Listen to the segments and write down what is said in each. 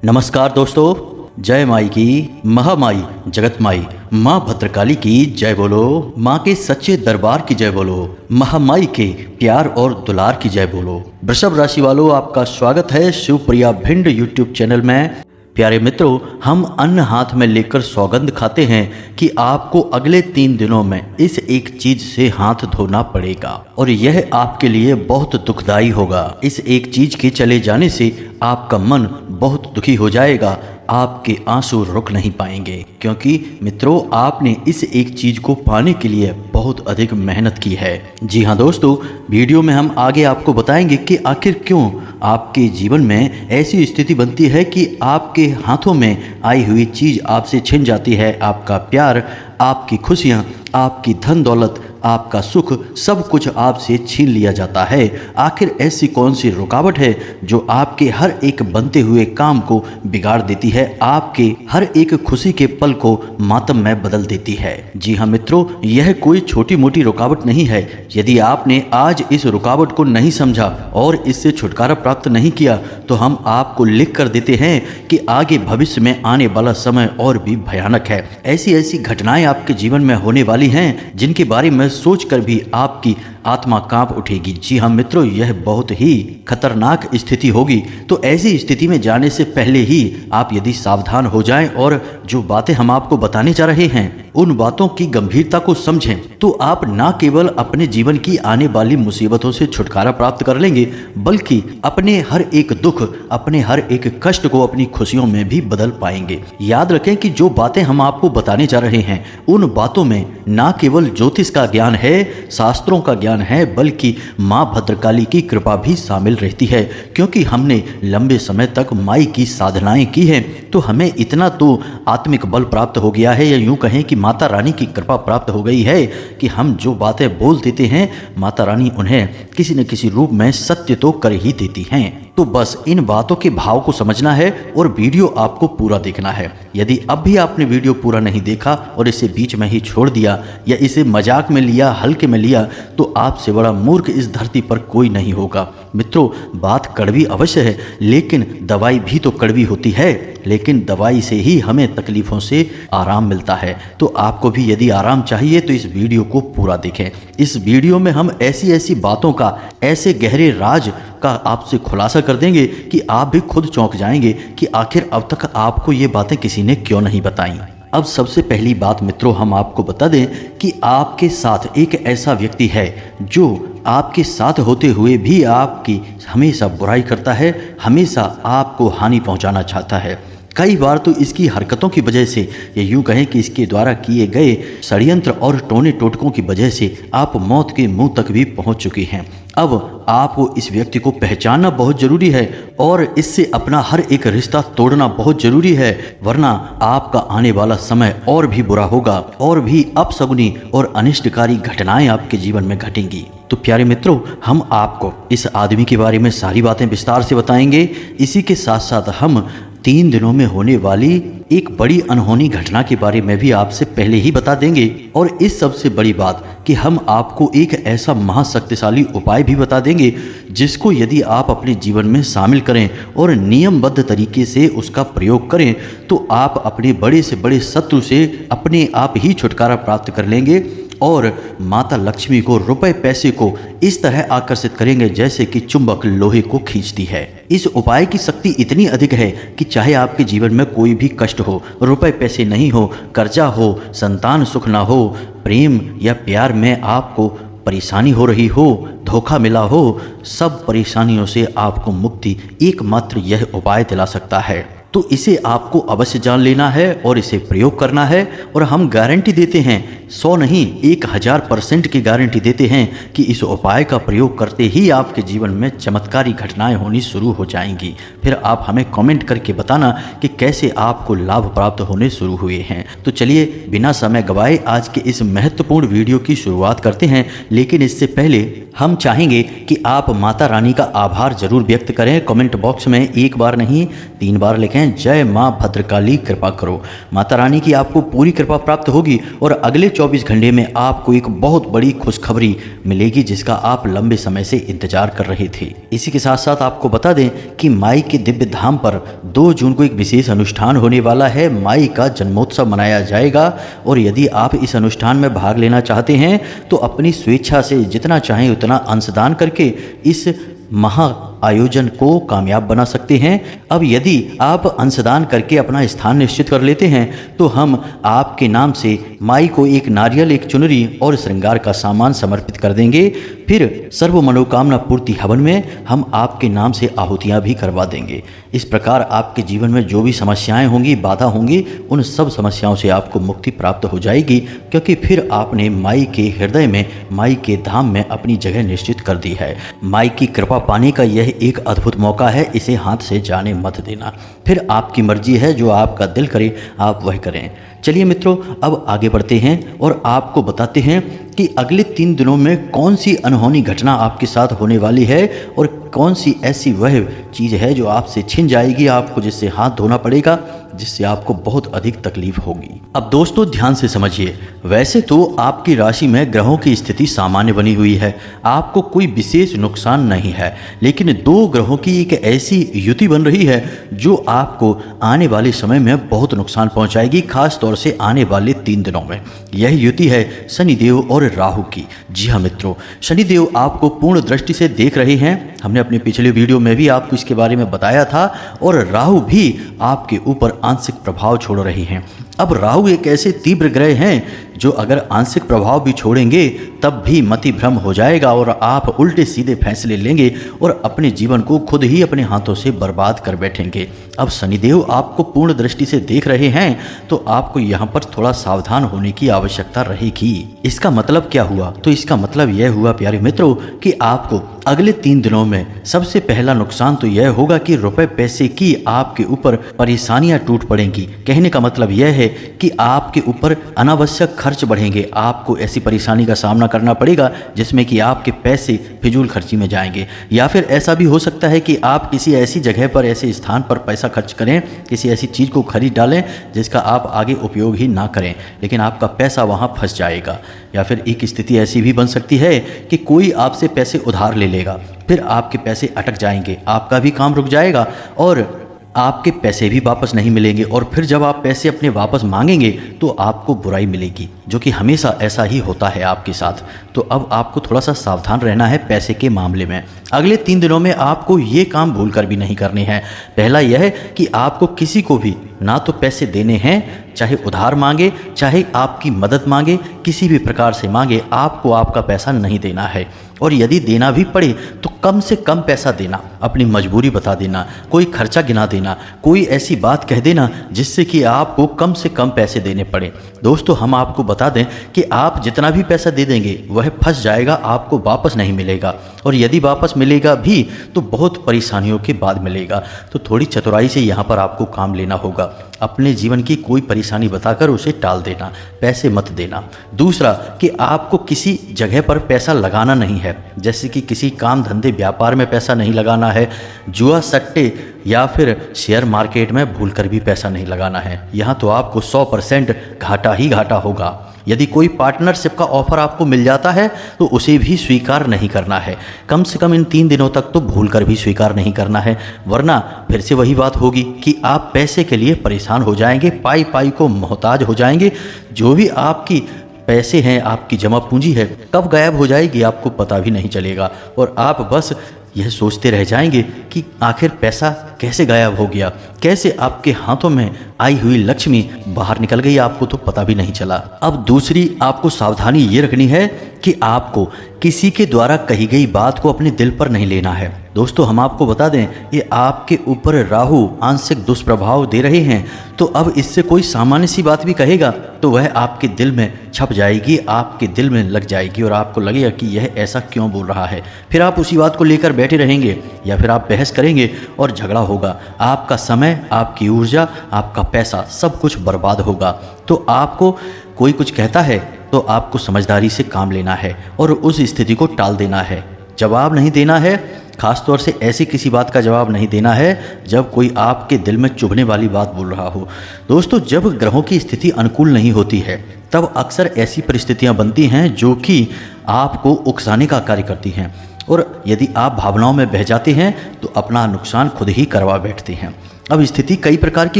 नमस्कार दोस्तों, जय माई की, महामाई जगत माई माँ भद्रकाली की जय बोलो। माँ के सच्चे दरबार की जय बोलो। महामाई के प्यार और दुलार की जय बोलो। वृषभ राशि वालों, आपका स्वागत है शिवप्रिया भिंड यूट्यूब चैनल में। प्यारे मित्रों, हम अन्न हाथ में लेकर सौगंध खाते हैं कि आपको अगले 3 दिनों में इस एक चीज से हाथ धोना पड़ेगा और यह आपके लिए बहुत दुखदाई होगा। इस एक चीज के चले जाने से आपका मन बहुत दुखी हो जाएगा, आपके आंसू रुक नहीं पाएंगे, क्योंकि मित्रों आपने इस एक चीज को पाने के लिए बहुत अधिक मेहनत की है। जी हाँ दोस्तों, वीडियो में हम आगे आपको बताएंगे कि आखिर क्यों आपके जीवन में ऐसी स्थिति बनती है कि आपके हाथों में आई हुई चीज आपसे छिन जाती है। आपका प्यार, आपकी खुशियाँ, आपकी धन दौलत, आपका सुख, सब कुछ आपसे छीन लिया जाता है। आखिर ऐसी कौन सी रुकावट है जो आपके हर एक बनते हुए काम को बिगाड़ देती है, आपके हर एक खुशी के पल को मातम में बदल देती है? जी हाँ मित्रों, यह कोई छोटी मोटी रुकावट नहीं है। यदि आपने आज इस रुकावट को नहीं समझा और इससे छुटकारा प्राप्त नहीं किया तो हम आपको लिख कर देते हैं कि आगे भविष्य में आने वाला समय और भी भयानक है। ऐसी ऐसी घटनाएं आपके जीवन में होने वाली हैं जिनके बारे में सोचकर भी आपकी आत्मा कांप उठेगी। जी हाँ मित्रों, यह बहुत ही खतरनाक स्थिति होगी। तो ऐसी स्थिति में जाने से पहले ही आप यदि सावधान हो जाएं और जो बातें हम आपको बताने जा रहे हैं उन बातों की गंभीरता को समझें, तो आप ना केवल अपने जीवन की आने वाली मुसीबतों से छुटकारा प्राप्त कर लेंगे, बल्कि अपने हर एक दुख, अपने हर एक कष्ट को अपनी खुशियों में भी बदल पाएंगे। याद रखें कि जो बातें हम आपको बताने जा रहे हैं उन बातों में ना केवल ज्योतिष का ज्ञान है, शास्त्रों का ज्ञान है, बल्कि माँ भद्रकाली की कृपा भी शामिल रहती है। क्योंकि हमने लंबे समय तक माई की साधनाएं की हैं, तो हमें इतना तो आत्मिक बल प्राप्त हो गया है, या यूं कहें कि माता रानी की कृपा प्राप्त हो गई है कि हम जो बातें बोल देते हैं माता रानी उन्हें किसी न किसी रूप में सत्य तो कर ही देती हैं। तो बस इन बातों के भाव को समझना है और वीडियो आपको पूरा देखना है। यदि अब भी आपने वीडियो पूरा नहीं देखा और इसे बीच में ही छोड़ दिया या इसे मजाक में लिया, हल्के में लिया, तो आपसे बड़ा मूर्ख इस धरती पर कोई नहीं होगा। मित्रों, बात कड़वी अवश्य है, लेकिन दवाई भी तो कड़वी होती है। लेकिन दवाई से ही हमें तकलीफों से आराम मिलता है। तो आपको भी यदि आराम चाहिए तो इस वीडियो को पूरा देखें। इस वीडियो में हम ऐसी ऐसी बातों का, ऐसे गहरे राज का आपसे खुलासा कर देंगे कि आप भी खुद चौंक जाएंगे कि आखिर अब तक आपको ये बातें किसी ने क्यों नहीं बताई। अब सबसे पहली बात मित्रों, हम आपको बता दें कि आपके साथ एक ऐसा व्यक्ति है जो आपके साथ होते हुए भी आपकी हमेशा बुराई करता है, हमेशा आपको हानि पहुंचाना चाहता है। कई बार तो इसकी हरकतों की वजह से, या यूँ कहें कि इसके द्वारा किए गए षड्यंत्र और टोने टोटकों की वजह से आप मौत के मुंह तक भी पहुंच चुकी हैं। अब आपको इस व्यक्ति को पहचानना बहुत ज़रूरी है और इससे अपना हर एक रिश्ता तोड़ना बहुत ज़रूरी है, वरना आपका आने वाला समय और भी बुरा होगा और भी अपशगुनी और अनिष्टकारी घटनाएं आपके जीवन में घटेंगी। तो प्यारे मित्रों, हम आपको इस आदमी के बारे में सारी बातें विस्तार से बताएंगे। इसी के साथ साथ हम 3 दिनों में होने वाली एक बड़ी अनहोनी घटना के बारे में भी आपसे पहले ही बता देंगे। और इस सबसे बड़ी बात कि हम आपको एक ऐसा महाशक्तिशाली उपाय भी बता देंगे जिसको यदि आप अपने जीवन में शामिल करें और नियमबद्ध तरीके से उसका प्रयोग करें तो आप अपने बड़े से बड़े शत्रु से अपने आप ही छुटकारा प्राप्त कर लेंगे और माता लक्ष्मी को, रुपए पैसे को इस तरह आकर्षित करेंगे जैसे कि चुंबक लोहे को खींचती है। इस उपाय की शक्ति इतनी अधिक है कि चाहे आपके जीवन में कोई भी कष्ट हो, रुपए पैसे नहीं हो, कर्जा हो, संतान सुख ना हो, प्रेम या प्यार में आपको परेशानी हो रही हो, धोखा मिला हो, सब परेशानियों से आपको मुक्ति एकमात्र यह उपाय दिला सकता है। तो इसे आपको अवश्य जान लेना है और इसे प्रयोग करना है। और हम गारंटी देते हैं, 100 नहीं 1000% की गारंटी देते हैं कि इस उपाय का प्रयोग करते ही आपके जीवन में चमत्कारी घटनाएं होनी शुरू हो जाएंगी। फिर आप हमें कमेंट करके बताना कि कैसे आपको लाभ प्राप्त होने शुरू हुए हैं। तो चलिए बिना समय गवाए आज के इस महत्वपूर्ण वीडियो की शुरुआत करते हैं। लेकिन इससे पहले हम चाहेंगे कि आप माता रानी का आभार जरूर व्यक्त करें। कमेंट बॉक्स में 1 बार नहीं 3 बार लिखें, जय माँ भद्रकाली कृपा करो। माता रानी की आपको पूरी कृपा प्राप्त होगी और अगले अगले 24 घंटे में आपको एक बहुत बड़ी खुशखबरी मिलेगी जिसका आप लंबे समय से इंतजार कर रहे थे। इसी के साथ साथ आपको बता दें कि माई के दिव्य धाम पर 2 जून को एक विशेष अनुष्ठान होने वाला है। माई का जन्मोत्सव मनाया जाएगा और यदि आप इस अनुष्ठान में भाग लेना चाहते हैं तो अपनी स्वेच्छा से जितना चाहें उतना अंशदान करके इस महा आयोजन को कामयाब बना सकते हैं। अब यदि आप अंशदान करके अपना स्थान निश्चित कर लेते हैं तो हम आपके नाम से माई को एक नारियल, एक चुनरी और श्रृंगार का सामान समर्पित कर देंगे। फिर सर्व मनोकामना पूर्ति हवन में हम आपके नाम से आहुतियाँ भी करवा देंगे। इस प्रकार आपके जीवन में जो भी समस्याएं होंगी, बाधा होंगी, उन सब समस्याओं से आपको मुक्ति प्राप्त हो जाएगी, क्योंकि फिर आपने माई के हृदय में, माई के धाम में अपनी जगह निश्चित कर दी है। माई की कृपा पाने का यह एक अद्भुत मौका है, इसे हाथ से जाने मत देना। फिर आपकी मर्जी है, जो आपका दिल करे आप वह करें। चलिए मित्रों, अब आगे बढ़ते हैं और आपको बताते हैं कि अगले 3 दिनों में कौन सी अनहोनी घटना आपके साथ होने वाली है और कौन सी ऐसी वह चीज़ है जो आपसे छिन जाएगी, आपको जिससे हाथ धोना पड़ेगा, जिससे आपको बहुत अधिक तकलीफ होगी। अब दोस्तों ध्यान से समझिए, वैसे तो आपकी राशि में ग्रहों की स्थिति सामान्य बनी हुई है, आपको कोई विशेष नुकसान नहीं है, लेकिन 2 ग्रहों की एक ऐसी युति बन रही है जो आपको आने वाले समय में बहुत नुकसान पहुंचाएगी, खास तौर से आने वाले 3 दिनों में। यह युति है शनिदेव और राहु की। जी हाँ मित्रों, शनिदेव आपको पूर्ण दृष्टि से देख रहे हैं, हमने अपने पिछले वीडियो में भी आपको इसके बारे में बताया था, और राहु भी आपके ऊपर आंशिक प्रभाव छोड़ रहे हैं। अब राहु एक ऐसे तीव्र ग्रह हैं जो अगर आंशिक प्रभाव भी छोड़ेंगे तब भी मति भ्रम हो जाएगा और आप उल्टे सीधे फैसले लेंगे और अपने जीवन को खुद ही अपने हाथों से बर्बाद कर बैठेंगे। अब शनिदेव आपको पूर्ण दृष्टि से देख रहे हैं तो आपको यहाँ पर थोड़ा सावधान होने की आवश्यकता रहेगी। इसका मतलब क्या हुआ? तो इसका मतलब यह हुआ प्यारे मित्रों कि आपको अगले 3 दिनों में सबसे पहला नुकसान तो यह होगा कि रुपए पैसे की आपके ऊपर परेशानियां टूट पड़ेंगी। कहने का मतलब यह है कि आपके ऊपर अनावश्यक खर्च बढ़ेंगे, आपको ऐसी परेशानी का सामना करना पड़ेगा जिसमें कि आपके पैसे फिजूल खर्ची में जाएंगे। या फिर ऐसा भी हो सकता है कि आप किसी ऐसी जगह पर, ऐसे स्थान पर पैसा खर्च करें, किसी ऐसी चीज़ को खरीद डालें जिसका आप आगे उपयोग ही ना करें, लेकिन आपका पैसा वहाँ फंस जाएगा। या फिर एक स्थिति ऐसी भी बन सकती है कि कोई आपसे पैसे उधार ले लेगा, फिर आपके पैसे अटक जाएंगे, आपका भी काम रुक जाएगा और आपके पैसे भी वापस नहीं मिलेंगे, और फिर जब आप पैसे अपने वापस मांगेंगे तो आपको बुराई मिलेगी, जो कि हमेशा ऐसा ही होता है आपके साथ। तो अब आपको थोड़ा सा सावधान रहना है पैसे के मामले में। अगले 3 दिनों में आपको ये काम भूलकर भी नहीं करने हैं। पहला यह है कि आपको किसी को भी ना तो पैसे देने हैं, चाहे उधार मांगे, चाहे आपकी मदद मांगे, किसी भी प्रकार से मांगे, आपको आपका पैसा नहीं देना है। और यदि देना भी पड़े तो कम से कम पैसा देना, अपनी मजबूरी बता देना, कोई खर्चा गिना देना, कोई ऐसी बात कह देना जिससे कि आपको कम से कम पैसे देने पड़े। दोस्तों हम आपको बता दें कि आप जितना भी पैसा दे देंगे वह फंस जाएगा, आपको वापस नहीं मिलेगा, और यदि वापस मिलेगा भी तो बहुत परेशानियों के बाद मिलेगा। तो थोड़ी चतुराई से यहाँ पर आपको काम लेना होगा। अपने जीवन की कोई परेशानी बताकर उसे टाल देना, पैसे मत देना। दूसरा कि आपको किसी जगह पर पैसा लगाना नहीं है, जैसे कि किसी काम धंधे व्यापार में पैसा नहीं लगाना है, जुआ सट्टे या फिर शेयर मार्केट में भूलकर भी पैसा नहीं लगाना है। यहाँ तो आपको 100% घाटा ही घाटा होगा। यदि कोई पार्टनरशिप का ऑफर आपको मिल जाता है तो उसे भी स्वीकार नहीं करना है, कम से कम इन 3 दिनों तक तो भूलकर भी स्वीकार नहीं करना है, वरना फिर से वही बात होगी कि आप पैसे के लिए परेशान हो जाएंगे, पाई पाई को मोहताज हो जाएंगे। जो भी आपकी पैसे हैं, आपकी जमा पूंजी है, कब गायब हो जाएगी आपको पता भी नहीं चलेगा, और आप बस यह सोचते रह जाएंगे कि आखिर पैसा कैसे गायब हो गया, कैसे आपके हाथों में आई हुई लक्ष्मी बाहर निकल गई, आपको तो पता भी नहीं चला। अब दूसरी आपको सावधानी ये रखनी है कि आपको किसी के द्वारा कही गई बात को अपने दिल पर नहीं लेना है। दोस्तों हम आपको बता दें, ये आपके ऊपर राहु आंशिक दुष्प्रभाव दे रहे हैं, तो अब इससे कोई सामान्य सी बात भी कहेगा तो वह आपके दिल में छप जाएगी, आपके दिल में लग जाएगी, और आपको लगेगा कि यह ऐसा क्यों बोल रहा है। फिर आप उसी बात को लेकर बैठे रहेंगे या फिर आप बहस करेंगे और झगड़ा होगा। आपका समय, आपकी ऊर्जा, आपका पैसा सब कुछ बर्बाद होगा। तो आपको कोई कुछ कहता है तो आपको समझदारी से काम लेना है और उस स्थिति को टाल देना है, जवाब नहीं देना है, खासतौर से ऐसी किसी बात का जवाब नहीं देना है जब कोई आपके दिल में चुभने वाली बात बोल रहा हो। दोस्तों, जब ग्रहों की स्थिति अनुकूल नहीं होती है तब अक्सर ऐसी परिस्थितियां बनती हैं जो कि आपको उकसाने का कार्य करती हैं, और यदि आप भावनाओं में बह जाते हैं तो अपना नुकसान खुद ही करवा बैठते हैं। अब स्थिति कई प्रकार की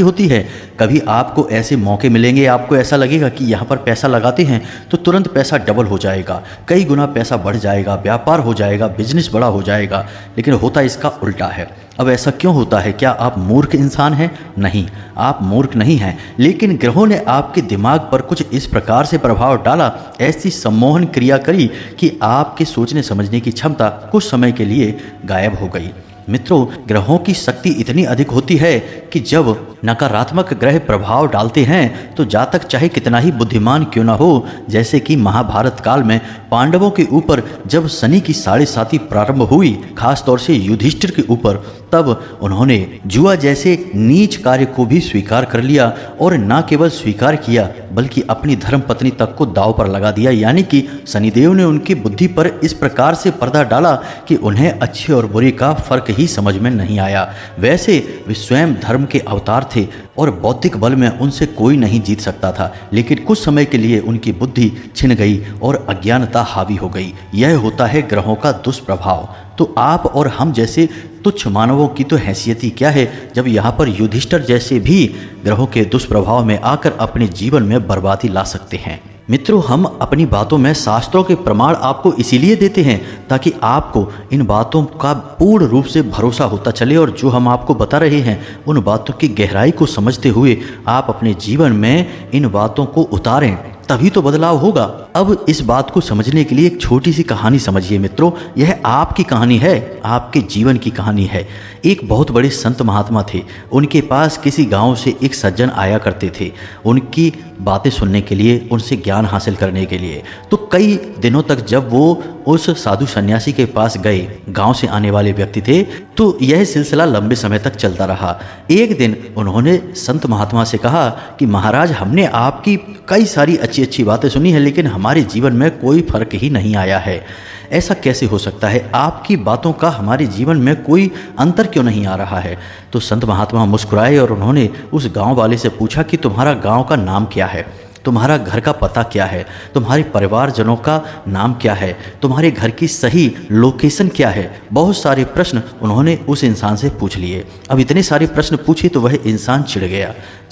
होती है। कभी आपको ऐसे मौके मिलेंगे, आपको ऐसा लगेगा कि यहाँ पर पैसा लगाते हैं तो तुरंत पैसा डबल हो जाएगा, कई गुना पैसा बढ़ जाएगा, व्यापार हो जाएगा, बिजनेस बड़ा हो जाएगा। लेकिन होता इसका उल्टा है। अब ऐसा क्यों होता है? क्या आप मूर्ख इंसान हैं? नहीं, आप मूर्ख नहीं हैं, लेकिन ग्रहों ने आपके दिमाग पर कुछ इस प्रकार से प्रभाव डाला, ऐसी सम्मोहन क्रिया करी कि आपके सोचने समझने की क्षमता कुछ समय के लिए गायब हो गई। मित्रों, ग्रहों की शक्ति इतनी अधिक होती है कि जब नकारात्मक ग्रह प्रभाव डालते हैं तो जातक चाहे कितना ही बुद्धिमान क्यों ना हो, जैसे कि महाभारत काल में पांडवों के ऊपर जब शनि की 7.5 प्रारंभ हुई, खासतौर से युधिष्ठिर के ऊपर, तब उन्होंने जुआ जैसे नीच कार्य को भी स्वीकार कर लिया, और न केवल स्वीकार किया बल्कि अपनी धर्मपत्नी तक को दांव पर लगा दिया। यानी कि शनिदेव ने उनकी बुद्धि पर इस प्रकार से पर्दा डाला कि उन्हें अच्छे और बुरे का फर्क ही समझ में नहीं आया। वैसे वे स्वयं धर्म के अवतार थे और बौद्धिक बल में उनसे कोई नहीं जीत सकता था, लेकिन कुछ समय के लिए उनकी बुद्धि छिन गई और अज्ञानता हावी हो गई। यह होता है ग्रहों का दुष्प्रभाव। तो आप और हम जैसे तुच्छ मानवों की तो हैसियत ही क्या है जब यहाँ पर युधिष्ठिर जैसे भी ग्रहों के दुष्प्रभाव में आकर अपने जीवन में बर्बादी ला सकते हैं। मित्रों, हम अपनी बातों में शास्त्रों के प्रमाण आपको इसीलिए देते हैं ताकि आपको इन बातों का पूर्ण रूप से भरोसा होता चले, और जो हम आपको बता रहे हैं उन बातों की गहराई को समझते हुए आप अपने जीवन में इन बातों को उतारें, तभी तो बदलाव होगा। अब इस बात को समझने के लिए एक छोटी सी कहानी समझिए मित्रों। यह आपकी कहानी है, आपके जीवन की कहानी है। एक बहुत बड़े संत महात्मा थे। उनके पास किसी गांव से एक सज्जन आया करते थे, उनकी बातें सुनने के लिए, उनसे ज्ञान हासिल करने के लिए। तो कई दिनों तक जब वो उस साधु सन्यासी के पास गए, गांव से आने वाले व्यक्ति थे, तो यह सिलसिला लंबे समय तक चलता रहा। एक दिन उन्होंने संत महात्मा से कहा कि महाराज, हमने आपकी कई सारी अच्छी अच्छी बातें सुनी है, लेकिन हमारे जीवन में कोई फर्क ही नहीं आया है। ऐसा कैसे हो सकता है? आपकी बातों का हमारे जीवन में कोई अंतर क्यों नहीं आ रहा है? तो संत महात्मा मुस्कुराए और उन्होंने उस गांव वाले से पूछा कि तुम्हारा गांव का नाम क्या है, तुम्हारा घर का पता क्या है, तुम्हारे परिवारजनों का नाम क्या है, तुम्हारे घर की सही लोकेशन क्या है। बहुत सारे प्रश्न उन्होंने उस इंसान से पूछ लिए। अब इतने सारे प्रश्न पूछे तो वह इंसान चिढ़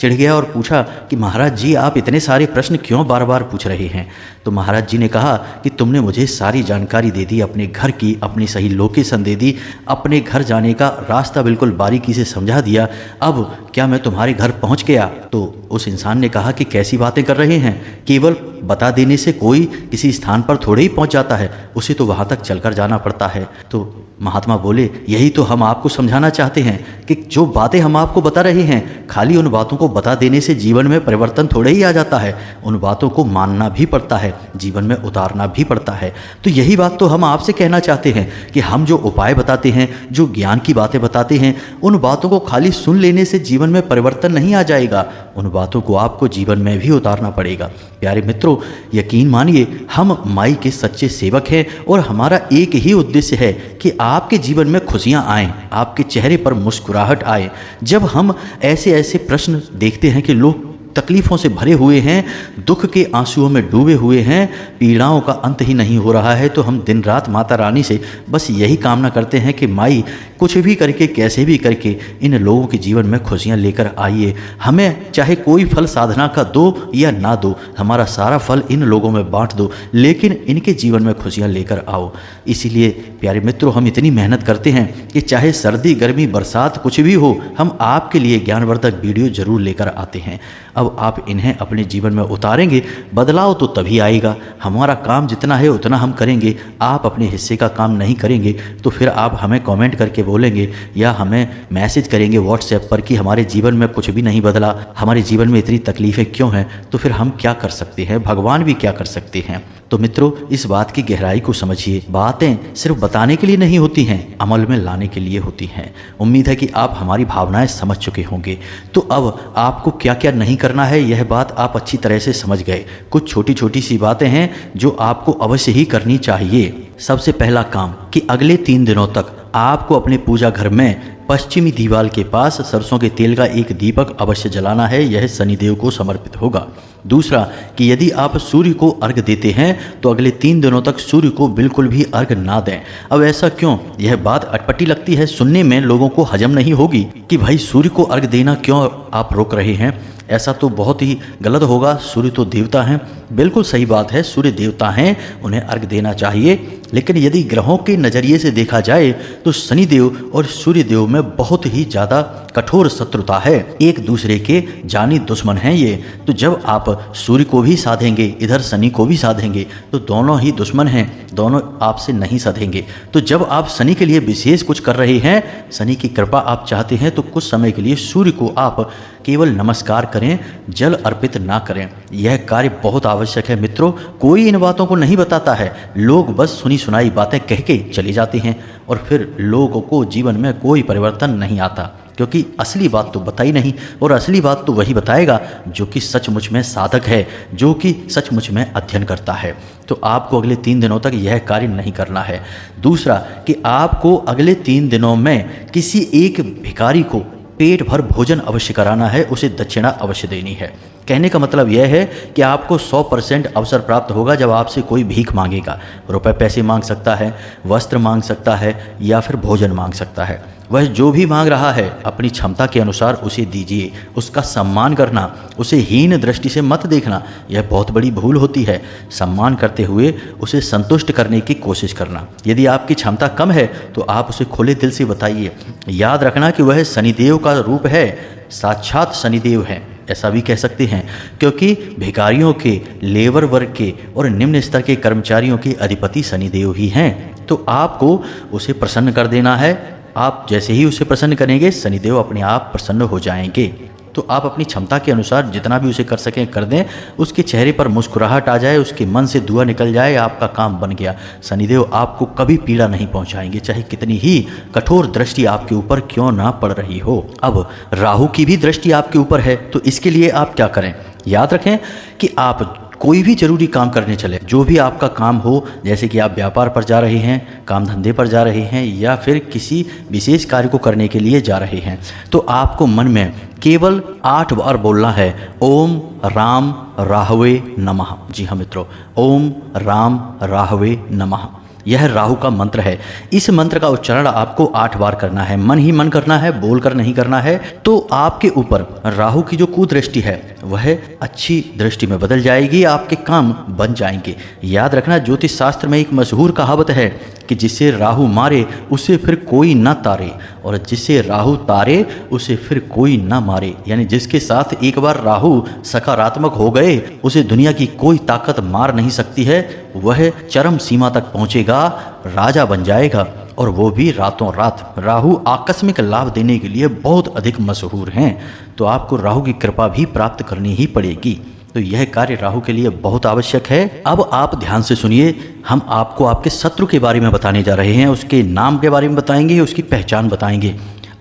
गया और पूछा कि महाराज जी, आप इतने सारे प्रश्न क्यों बार बार पूछ रहे हैं? तो महाराज जी ने कहा कि तुमने मुझे सारी जानकारी दे दी, अपने घर की अपनी सही लोकेशन दे दी, अपने घर जाने का रास्ता बिल्कुल बारीकी से समझा दिया। अब क्या मैं तुम्हारे घर पहुंच गया? तो उस इंसान ने कहा कि कैसी बातें कर रहे हैं, केवल बता देने से कोई किसी स्थान पर थोड़े ही पहुंच जाता है, उसे तो वहां तक चलकर जाना पड़ता है। तो महात्मा बोले, यही तो हम आपको समझाना चाहते हैं कि जो बातें हम आपको बता रहे हैं, खाली उन बातों को बता देने से जीवन में परिवर्तन थोड़े ही आ जाता है। उन बातों को मानना भी पड़ता है, जीवन में उतारना भी पड़ता है। तो यही बात तो हम आपसे कहना चाहते हैं कि हम जो उपाय बताते हैं, जो ज्ञान की बातें बताते हैं, उन बातों को खाली सुन लेने से जीवन में परिवर्तन नहीं आ जाएगा, उन बातों को आपको जीवन में भी उतारना पड़ेगा। प्यारे मित्रों, यकीन मानिए, हम माई के सच्चे सेवक हैं और हमारा एक ही उद्देश्य है कि आपके जीवन में खुशियां आएं, आपके चेहरे पर मुस्कुराहट आए। जब हम ऐसे ऐसे प्रश्न देखते हैं कि लोग तकलीफ़ों से भरे हुए हैं, दुख के आंसुओं में डूबे हुए हैं, पीड़ाओं का अंत ही नहीं हो रहा है, तो हम दिन रात माता रानी से बस यही कामना करते हैं कि माई कुछ भी करके, कैसे भी करके इन लोगों के जीवन में खुशियां लेकर आइए। हमें चाहे कोई फल साधना का दो या ना दो, हमारा सारा फल इन लोगों में बांट दो, लेकिन इनके जीवन में खुशियां लेकर आओ। इसीलिए प्यारे मित्रों, हम इतनी मेहनत करते हैं कि चाहे सर्दी गर्मी बरसात कुछ भी हो, हम आपके लिए ज्ञानवर्धक वीडियो जरूर लेकर आते हैं। अब आप इन्हें अपने जीवन में उतारेंगे, बदलाव तो तभी आएगा। हमारा काम जितना है उतना हम करेंगे, आप अपने हिस्से का काम नहीं करेंगे तो फिर आप हमें कमेंट करके बोलेंगे या हमें मैसेज करेंगे व्हाट्सएप पर कि हमारे जीवन में कुछ भी नहीं बदला, हमारे जीवन में इतनी तकलीफ़ें क्यों हैं। तो फिर हम क्या कर सकते हैं, भगवान भी क्या कर सकते हैं। तो मित्रों, इस बात की गहराई को समझिए। बातें सिर्फ बताने के लिए नहीं होती हैं, अमल में लाने के लिए होती हैं। उम्मीद है कि आप हमारी भावनाएं समझ चुके होंगे। तो अब आपको क्या क्या नहीं करना है, यह बात आप अच्छी तरह से समझ गए। कुछ छोटी छोटी सी बातें हैं जो आपको अवश्य ही करनी चाहिए। सबसे पहला काम कि अगले 3 दिनों तक आपको अपने पूजा घर में पश्चिमी दीवार के पास सरसों के तेल का एक दीपक अवश्य जलाना है, यह शनिदेव को समर्पित होगा। दूसरा कि यदि आप सूर्य को अर्घ देते हैं तो अगले 3 दिनों तक सूर्य को बिल्कुल भी अर्घ ना दें। अब ऐसा क्यों? यह बात अटपटी लगती है, सुनने में लोगों को हजम नहीं होगी कि भाई सूर्य को अर्घ देना क्यों आप रोक रहे हैं, ऐसा तो बहुत ही गलत होगा। सूर्य तो देवता हैं, बिल्कुल सही बात है, सूर्य देवता हैं, उन्हें अर्घ देना चाहिए। लेकिन यदि ग्रहों के नज़रिए से देखा जाए तो शनिदेव और सूर्यदेव में बहुत ही ज़्यादा कठोर शत्रुता है, एक दूसरे के जानी दुश्मन हैं ये। तो जब आप सूर्य को भी साधेंगे, इधर शनि को भी साधेंगे, तो दोनों ही दुश्मन हैं, दोनों आपसे नहीं सधेंगे। तो जब आप शनि के लिए विशेष कुछ कर रहे हैं, शनि की कृपा आप चाहते हैं, तो कुछ समय के लिए सूर्य को आप केवल नमस्कार करें, जल अर्पित ना करें। यह कार्य बहुत आवश्यक है मित्रों। कोई इन बातों को नहीं बताता है, लोग बस सुनी सुनाई बातें कह के चले जाते हैं और फिर लोगों को जीवन में कोई परिवर्तन नहीं आता, क्योंकि असली बात तो बताई नहीं। और असली बात तो वही बताएगा जो कि सचमुच में साधक है, जो कि सचमुच में अध्ययन करता है। तो आपको अगले 3 दिनों तक यह कार्य नहीं करना है। दूसरा कि आपको अगले 3 दिनों में किसी एक भिखारी को पेट भर भोजन अवश्य कराना है, उसे दक्षिणा अवश्य देनी है। कहने का मतलब यह है कि आपको 100% अवसर प्राप्त होगा जब आपसे कोई भीख मांगेगा। रुपए पैसे मांग सकता है, वस्त्र मांग सकता है या फिर भोजन मांग सकता है। वह जो भी मांग रहा है अपनी क्षमता के अनुसार उसे दीजिए, उसका सम्मान करना, उसे हीन दृष्टि से मत देखना, यह बहुत बड़ी भूल होती है। सम्मान करते हुए उसे संतुष्ट करने की कोशिश करना। यदि आपकी क्षमता कम है तो आप उसे खुले दिल से बताइए। याद रखना कि वह शनिदेव का रूप है, साक्षात शनिदेव है, ऐसा भी कह सकते हैं, क्योंकि भिखारियों के, लेबर वर्ग के और निम्न स्तर के कर्मचारियों के अधिपति शनिदेव ही हैं। तो आपको उसे प्रसन्न कर देना है। आप जैसे ही उसे प्रसन्न करेंगे, शनिदेव अपने आप प्रसन्न हो जाएंगे। तो आप अपनी क्षमता के अनुसार जितना भी उसे कर सकें कर दें, उसके चेहरे पर मुस्कुराहट आ जाए, उसके मन से धुआं निकल जाए, आपका काम बन गया। शनिदेव आपको कभी पीड़ा नहीं पहुंचाएंगे, चाहे कितनी ही कठोर दृष्टि आपके ऊपर क्यों ना पड़ रही हो। अब राहु की भी दृष्टि आपके ऊपर है, तो इसके लिए आप क्या करें? याद रखें कि आप कोई भी जरूरी काम करने चले, जो भी आपका काम हो, जैसे कि आप व्यापार पर जा रहे हैं, काम धंधे पर जा रहे हैं या फिर किसी विशेष कार्य को करने के लिए जा रहे हैं, तो आपको मन में केवल 8 बार बोलना है, ओम राम राहवे नमः। जी हाँ मित्रों, ओम राम राहवे नमः, यह राहु का मंत्र है। इस मंत्र का उच्चारण आपको 8 बार करना है, मन ही मन करना है, बोलकर नहीं करना है। तो आपके ऊपर राहु की जो कुदृष्टि है वह अच्छी दृष्टि में बदल जाएगी, आपके काम बन जाएंगे। याद रखना, ज्योतिष शास्त्र में एक मशहूर कहावत है कि जिसे राहु मारे उसे फिर कोई ना तारे, और जिसे राहु तारे उसे फिर कोई ना मारे। यानी जिसके साथ एक बार राहु सकारात्मक हो गए, उसे दुनिया की कोई ताकत मार नहीं सकती है। वह चरम सीमा तक पहुंचेगा, राजा बन जाएगा, और वो भी रातों रात। राहु आकस्मिक लाभ देने के लिए बहुत अधिक मशहूर हैं, तो आपको राहु की कृपा भी प्राप्त करनी ही पड़ेगी। तो यह कार्य राहु के लिए बहुत आवश्यक है। अब आप ध्यान से सुनिए, हम आपको आपके शत्रु के बारे में बताने जा रहे हैं, उसके नाम के बारे में बताएंगे, उसकी पहचान बताएंगे।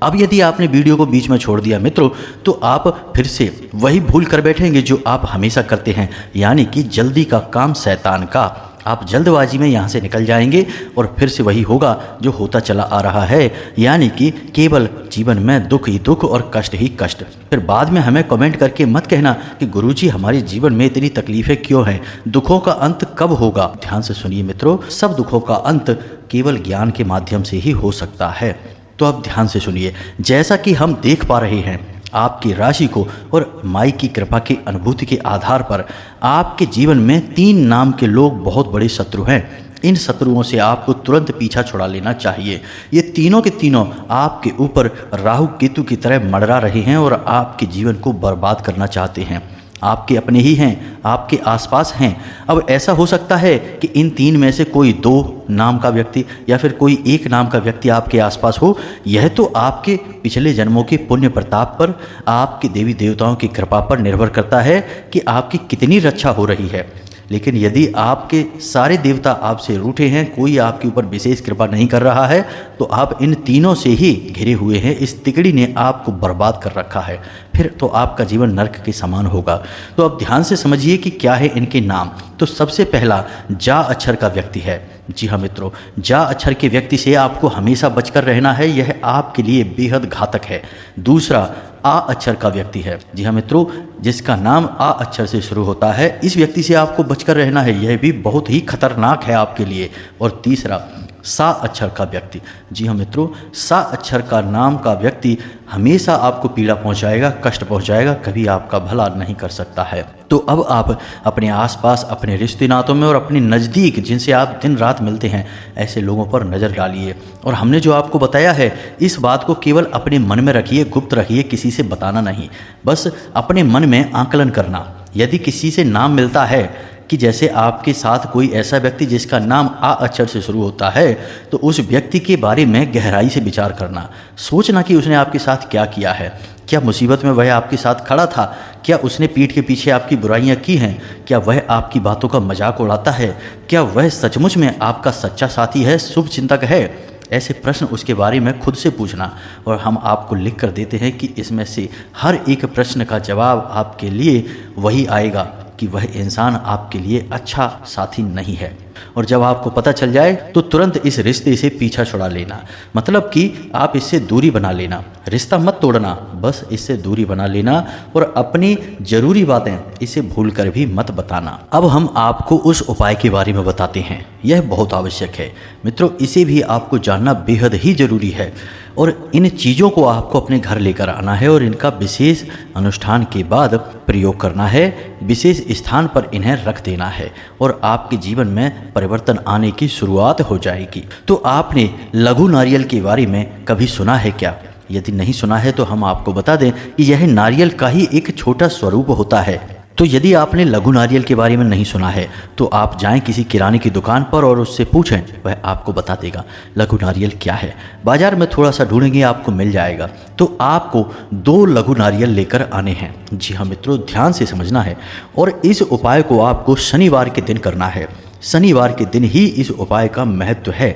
अब यदि आपने वीडियो को बीच में छोड़ दिया मित्रों, तो आप फिर से वही भूल कर बैठेंगे जो आप हमेशा करते हैं, यानी कि जल्दी का काम शैतान का। आप जल्दबाजी में यहाँ से निकल जाएंगे और फिर से वही होगा जो होता चला आ रहा है, यानी कि केवल जीवन में दुख ही दुख और कष्ट ही कष्ट। फिर बाद में हमें कमेंट करके मत कहना कि गुरुजी हमारे जीवन में इतनी तकलीफें क्यों हैं, दुखों का अंत कब होगा। ध्यान से सुनिए मित्रों, सब दुखों का अंत केवल ज्ञान के माध्यम से ही हो सकता है। तो अब ध्यान से सुनिए, जैसा कि हम देख पा रहे हैं, आपकी राशि को और माई की कृपा की अनुभूति के आधार पर आपके जीवन में 3 नाम के लोग बहुत बड़े शत्रु हैं। इन शत्रुओं से आपको तुरंत पीछा छुड़ा लेना चाहिए। ये तीनों के तीनों आपके ऊपर राहु केतु की तरह मंडरा रहे हैं और आपके जीवन को बर्बाद करना चाहते हैं। आपके अपने ही हैं, आपके आसपास हैं। अब ऐसा हो सकता है कि इन 3 में से कोई 2 नाम का व्यक्ति या फिर कोई 1 नाम का व्यक्ति आपके आसपास हो। यह तो आपके पिछले जन्मों के पुण्य प्रताप पर, आपके देवी देवताओं की कृपा पर निर्भर करता है कि आपकी कितनी रक्षा हो रही है। लेकिन यदि आपके सारे देवता आपसे रूठे हैं, कोई आपके ऊपर विशेष कृपा नहीं कर रहा है, तो आप इन तीनों से ही घिरे हुए हैं। इस तिकड़ी ने आपको बर्बाद कर रखा है, फिर तो आपका जीवन नर्क के समान होगा। तो अब ध्यान से समझिए कि क्या है इनके नाम। तो सबसे पहला जा अक्षर का व्यक्ति है। जी हाँ मित्रों, जा अक्षर के व्यक्ति से आपको हमेशा बचकर रहना है, यह आपके लिए बेहद घातक है। दूसरा आ अक्षर का व्यक्ति है। जी हाँ मित्रों, जिसका नाम आ अक्षर से शुरू होता है, इस व्यक्ति से आपको बचकर रहना है, यह भी बहुत ही खतरनाक है आपके लिए। और तीसरा सा अक्षर का व्यक्ति। जी हाँ मित्रों, सा अक्षर का नाम का व्यक्ति हमेशा आपको पीड़ा पहुंचाएगा, कष्ट पहुंचाएगा, कभी आपका भला नहीं कर सकता है। तो अब आप अपने आसपास, अपने रिश्ते नातों में और अपने नज़दीक जिनसे आप दिन रात मिलते हैं, ऐसे लोगों पर नज़र डालिए। और हमने जो आपको बताया है, इस बात को केवल अपने मन में रखिए, गुप्त रखिए, किसी से बताना नहीं, बस अपने मन में आकलन करना। यदि किसी से नाम मिलता है कि जैसे आपके साथ कोई ऐसा व्यक्ति जिसका नाम आ अक्षर से शुरू होता है, तो उस व्यक्ति के बारे में गहराई से विचार करना, सोचना कि उसने आपके साथ क्या किया है। क्या मुसीबत में वह आपके साथ खड़ा था? क्या उसने पीठ के पीछे आपकी बुराइयां की हैं? क्या वह आपकी बातों का मजाक उड़ाता है? क्या वह सचमुच में आपका सच्चा साथी है, शुभ चिंतक है? ऐसे प्रश्न उसके बारे में खुद से पूछना। और हम आपको लिख कर देते हैं कि इसमें से हर एक प्रश्न का जवाब आपके लिए वही आएगा कि वह इंसान आपके लिए अच्छा साथी नहीं है। और जब आपको पता चल जाए तो तुरंत इस रिश्ते से पीछा छुड़ा लेना, मतलब कि आप इससे दूरी बना लेना। रिश्ता मत तोड़ना, बस इससे दूरी बना लेना और अपनी ज़रूरी बातें इसे भूल कर भी मत बताना। अब हम आपको उस उपाय के बारे में बताते हैं, यह बहुत आवश्यक है मित्रों, इसे भी आपको जानना बेहद ही ज़रूरी है। और इन चीज़ों को आपको अपने घर लेकर आना है और इनका विशेष अनुष्ठान के बाद प्रयोग करना है, विशेष स्थान पर इन्हें रख देना है और आपके जीवन में परिवर्तन आने की शुरुआत हो जाएगी। तो आपने लघु नारियल के बारे में कभी सुना है क्या? यदि नहीं सुना है तो हम आपको बता दें कि यह नारियल का ही एक छोटा स्वरूप होता है। तो यदि आपने लघु नारियल के बारे में नहीं सुना है तो आप जाएं किसी किराने की दुकान पर और उससे पूछें, वह आपको बता देगा लघु नारियल क्या है। बाजार में थोड़ा सा ढूंढेंगे, आपको मिल जाएगा। तो आपको 2 लघु नारियल लेकर आने हैं। जी हाँ मित्रों, ध्यान से समझना है। और इस उपाय को आपको शनिवार के दिन करना है। शनिवार के दिन ही इस उपाय का महत्व है।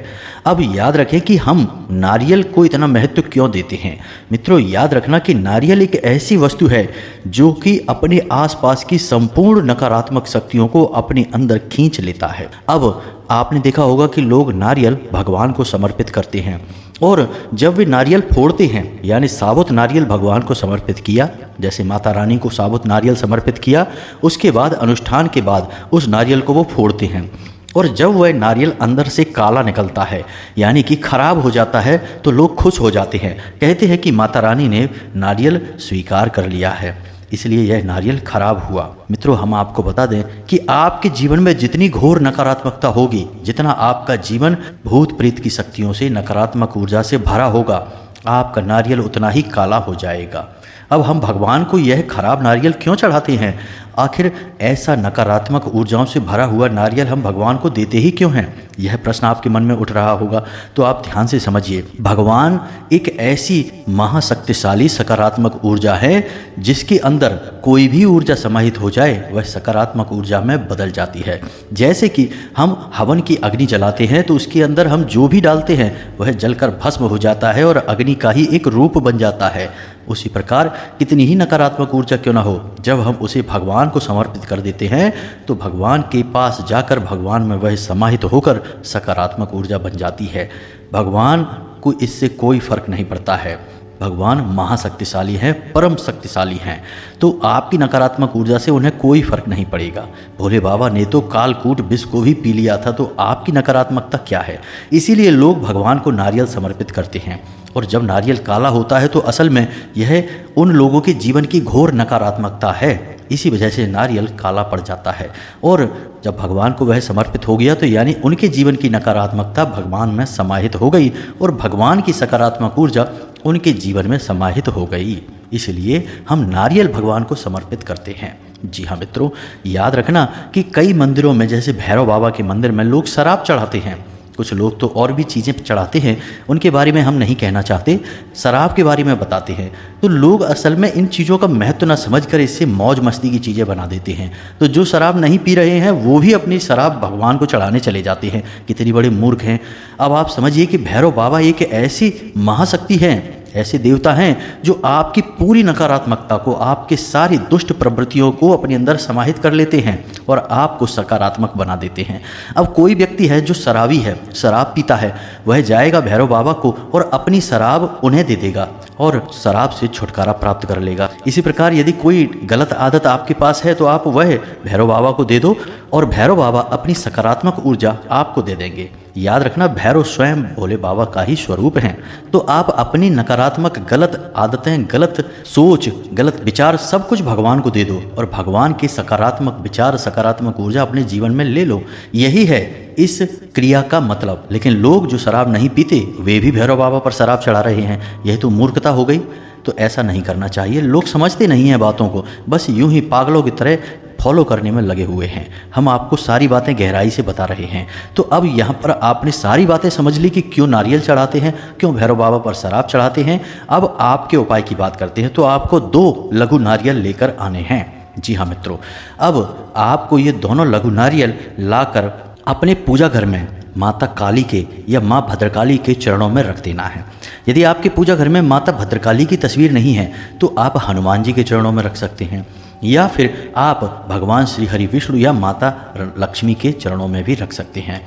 अब याद रखें कि हम नारियल को इतना महत्व क्यों देते हैं। मित्रों, याद रखना कि नारियल एक ऐसी वस्तु है जो कि अपने आसपास की संपूर्ण नकारात्मक शक्तियों को अपने अंदर खींच लेता है। अब आपने देखा होगा कि लोग नारियल भगवान को समर्पित करते हैं, और जब वे नारियल फोड़ते हैं, यानी साबुत नारियल भगवान को समर्पित किया, जैसे माता रानी को साबुत नारियल समर्पित किया, उसके बाद अनुष्ठान के बाद उस नारियल को वो फोड़ते हैं। और जब वह नारियल अंदर से काला निकलता है, यानी कि खराब हो जाता है, तो लोग खुश हो जाते हैं, कहते हैं कि माता रानी ने नारियल स्वीकार कर लिया है, इसलिए यह नारियल खराब हुआ। मित्रों, हम आपको बता दें कि आपके जीवन में जितनी घोर नकारात्मकता होगी, जितना आपका जीवन भूत प्रेत की शक्तियों से, नकारात्मक ऊर्जा से भरा होगा, आपका नारियल उतना ही काला हो जाएगा। अब हम भगवान को यह खराब नारियल क्यों चढ़ाते हैं? आखिर ऐसा नकारात्मक ऊर्जाओं से भरा हुआ नारियल हम भगवान को देते ही क्यों हैं? यह प्रश्न आपके मन में उठ रहा होगा। तो आप ध्यान से समझिए, भगवान एक ऐसी महाशक्तिशाली सकारात्मक ऊर्जा है जिसके अंदर कोई भी ऊर्जा समाहित हो जाए वह सकारात्मक ऊर्जा में बदल जाती है। जैसे कि हम हवन की अग्नि जलाते हैं तो उसके अंदर हम जो भी डालते हैं वह जलकर भस्म हो जाता है और अग्नि का ही एक रूप बन जाता है। उसी प्रकार कितनी ही नकारात्मक ऊर्जा क्यों ना हो, जब हम उसे भगवान को समर्पित कर देते हैं तो भगवान के पास जाकर भगवान में वह समाहित होकर सकारात्मक ऊर्जा बन जाती है। भगवान को इससे कोई फर्क नहीं पड़ता है। भगवान महाशक्तिशाली हैं, परम शक्तिशाली हैं, तो आपकी नकारात्मक ऊर्जा से उन्हें कोई फर्क नहीं पड़ेगा। भोले बाबा ने तो कालकूट विष को भी पी लिया था, तो आपकी नकारात्मकता क्या है? इसीलिए लोग भगवान को नारियल समर्पित करते हैं। और जब नारियल काला होता है तो असल में यह उन लोगों के जीवन की घोर नकारात्मकता है, इसी वजह से नारियल काला पड़ जाता है। और जब भगवान को वह समर्पित हो गया तो यानी उनके जीवन की नकारात्मकता भगवान में समाहित हो गई और भगवान की सकारात्मक ऊर्जा उनके जीवन में समाहित हो गई। इसलिए हम नारियल भगवान को समर्पित करते हैं। जी हाँ मित्रों, याद रखना कि कई मंदिरों में, जैसे भैरव बाबा के मंदिर में, लोग शराब चढ़ाते हैं। कुछ लोग तो और भी चीज़ें चढ़ाते हैं, उनके बारे में हम नहीं कहना चाहते, शराब के बारे में बताते हैं। तो लोग असल में इन चीज़ों का महत्व न समझकर इससे मौज मस्ती की चीज़ें बना देते हैं। तो जो शराब नहीं पी रहे हैं वो भी अपनी शराब भगवान को चढ़ाने चले जाते हैं। कितनी बड़े मूर्ख हैं। अब आप समझिए कि भैरव बाबा एक ऐसी महाशक्ति है, ऐसे देवता हैं जो आपकी पूरी नकारात्मकता को, आपके सारी दुष्ट प्रवृत्तियों को अपने अंदर समाहित कर लेते हैं और आपको सकारात्मक बना देते हैं। अब कोई व्यक्ति है जो शराबी है, शराब पीता है, वह जाएगा भैरव बाबा को और अपनी शराब उन्हें दे देगा और शराब से छुटकारा प्राप्त कर लेगा। इसी प्रकार यदि कोई गलत आदत आपके पास है तो आप वह भैरव बाबा को दे दो और भैरव बाबा अपनी सकारात्मक ऊर्जा आपको दे देंगे। याद रखना, भैरव स्वयं भोले बाबा का ही स्वरूप हैं। तो आप अपनी नकारात्मक गलत आदतें, गलत सोच, गलत विचार सब कुछ भगवान को दे दो और भगवान के सकारात्मक विचार, सकारात्मक ऊर्जा अपने जीवन में ले लो। यही है इस क्रिया का मतलब। लेकिन लोग जो शराब नहीं पीते वे भी भैरव बाबा पर शराब चढ़ा रहे हैं, यह तो मूर्खता हो गई। तो ऐसा नहीं करना चाहिए। लोग समझते नहीं हैं बातों को, बस यूं ही पागलों की तरह फॉलो करने में लगे हुए हैं। हम आपको सारी बातें गहराई से बता रहे हैं। तो अब यहाँ पर आपने सारी बातें समझ ली कि क्यों नारियल चढ़ाते हैं, क्यों भैरव बाबा पर शराब चढ़ाते हैं। अब आपके उपाय की बात करते हैं। तो आपको 2 लघु नारियल लेकर आने हैं। जी हाँ मित्रों, अब आपको ये दोनों लघु नारियल लाकर अपने पूजा घर में माता काली के या माँ भद्रकाली के चरणों में रख देना है। यदि आपके पूजा घर में माता भद्रकाली की तस्वीर नहीं है तो आप हनुमान जी के चरणों में रख सकते हैं, या फिर आप भगवान श्री हरि विष्णु या माता लक्ष्मी के चरणों में भी रख सकते हैं।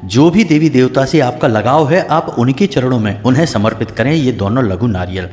जो भी देवी देवता से आपका लगाव है आप उनके चरणों में उन्हें समर्पित करें ये दोनों लघु नारियल,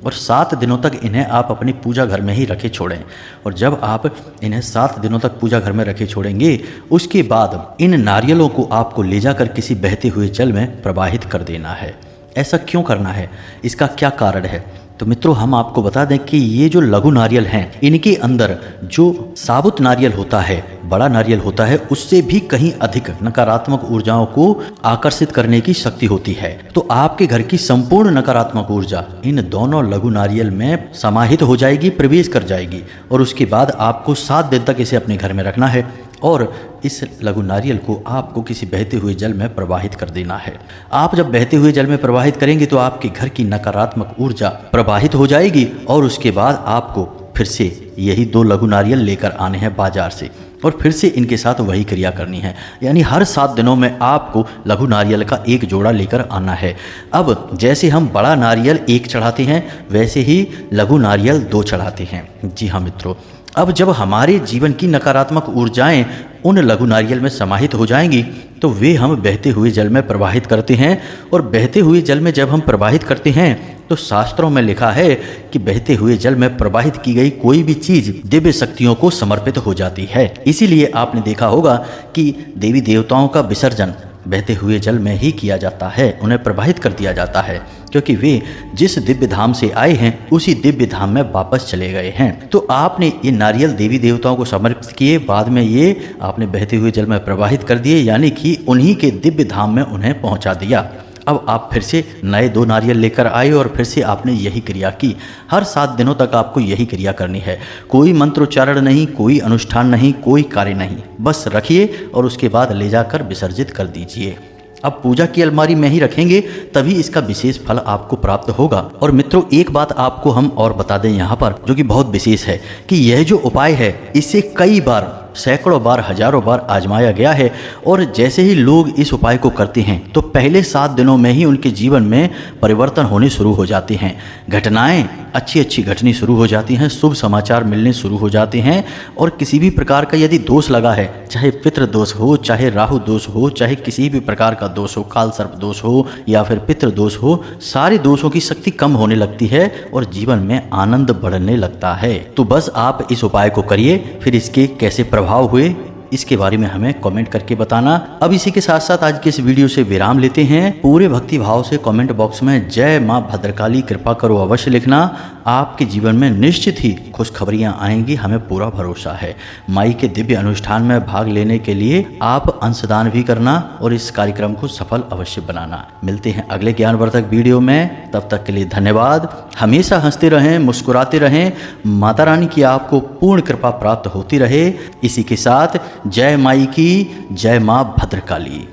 और 7 दिनों तक इन्हें आप अपनी पूजा घर में ही रखे छोड़ें। और जब आप इन्हें 7 दिनों तक पूजा घर में रखे छोड़ेंगे, उसके बाद इन नारियलों को आपको ले जाकर किसी बहते हुए जल में प्रवाहित कर देना है। ऐसा क्यों करना है, इसका क्या कारण है? तो मित्रों, हम आपको बता दें कि ये जो लघु नारियल हैं, इनके अंदर जो साबुत नारियल होता है, बड़ा नारियल होता है, उससे भी कहीं अधिक नकारात्मक ऊर्जाओं को आकर्षित करने की शक्ति होती है। तो आपके घर की संपूर्ण नकारात्मक ऊर्जा इन दोनों लघु नारियल में समाहित हो जाएगी, प्रवेश कर जाएगी। और उसके बाद आपको 7 दिन तक इसे अपने घर में रखना है और इस लघु नारियल को आपको किसी बहते हुए जल में प्रवाहित कर देना है। आप जब बहते हुए जल में प्रवाहित करेंगे तो आपके घर की नकारात्मक ऊर्जा प्रवाहित हो जाएगी और उसके बाद आपको फिर से यही 2 लघु नारियल लेकर आने हैं बाजार से और फिर से इनके साथ वही क्रिया करनी है। यानी हर 7 दिनों में आपको लघु नारियल का 1 जोड़ा लेकर आना है। अब जैसे हम बड़ा नारियल 1 चढ़ाते हैं वैसे ही लघु नारियल 2 चढ़ाते हैं। जी हाँ मित्रों, अब जब हमारे जीवन की नकारात्मक ऊर्जाएं उन लघु नारियल में समाहित हो जाएंगी तो वे हम बहते हुए जल में प्रवाहित करते हैं। और बहते हुए जल में जब हम प्रवाहित करते हैं तो शास्त्रों में लिखा है कि बहते हुए जल में प्रवाहित की गई कोई भी चीज दिव्य शक्तियों को समर्पित हो जाती है। इसीलिए आपने देखा होगा कि देवी देवताओं का विसर्जन बहते हुए जल में ही किया जाता है, उन्हें प्रवाहित कर दिया जाता है, क्योंकि वे जिस दिव्य धाम से आए हैं उसी दिव्य धाम में वापस चले गए हैं। तो आपने ये नारियल देवी देवताओं को समर्पित किए, बाद में ये आपने बहते हुए जल में प्रवाहित कर दिए, यानी कि उन्हीं के दिव्य धाम में उन्हें पहुंचा दिया। अब आप फिर से नए 2 नारियल लेकर आए और फिर से आपने यही क्रिया की। हर 7 दिनों तक आपको यही क्रिया करनी है। कोई मंत्रोच्चारण नहीं, कोई अनुष्ठान नहीं, कोई कार्य नहीं, बस रखिए और उसके बाद ले जाकर विसर्जित कर दीजिए। अब पूजा की अलमारी में ही रखेंगे तभी इसका विशेष फल आपको प्राप्त होगा। और मित्रों, एक बात आपको हम और बता दें यहाँ पर जो कि बहुत विशेष है कि यह जो उपाय है इसे कई बार, सैकड़ों बार, हजारों बार आजमाया गया है। और जैसे ही लोग इस उपाय को करते हैं तो पहले 7 दिनों में ही उनके जीवन में परिवर्तन होने शुरू हो जाते हैं। घटनाएं अच्छी घटनी शुरू हो जाती हैं, शुभ समाचार मिलने शुरू हो जाते हैं। और किसी भी प्रकार का यदि दोष लगा है, चाहे पितृ दोष हो, चाहे राहु दोष हो, चाहे किसी भी प्रकार का दोष हो, काल सर्प दोष हो या फिर पितृ दोष हो, सारे दोषों की शक्ति कम होने लगती है और जीवन में आनंद बढ़ने लगता है। तो बस आप इस उपाय को करिए, फिर इसके कैसे प्रभाव हुए इसके बारे में हमें कमेंट करके बताना। अब इसी के साथ साथ आज के इस वीडियो से विराम लेते हैं। पूरे भक्ति भाव से कमेंट बॉक्स में जय मां भद्रकाली कृपा करो अवश्य लिखना। आपके जीवन में निश्चित ही खुशखबरियां आएंगी, हमें पूरा भरोसा है। माई के दिव्य अनुष्ठान में भाग लेने के लिए आप अंशदान भी करना और इस कार्यक्रम को सफल अवश्य बनाना। मिलते हैं अगले ज्ञानवर्धक वीडियो में, तब तक के लिए धन्यवाद। हमेशा हंसते रहें, मुस्कुराते रहें, माता रानी की आपको पूर्ण कृपा प्राप्त होती रहे। इसी के साथ जय माई की, जय मां भद्रकाली।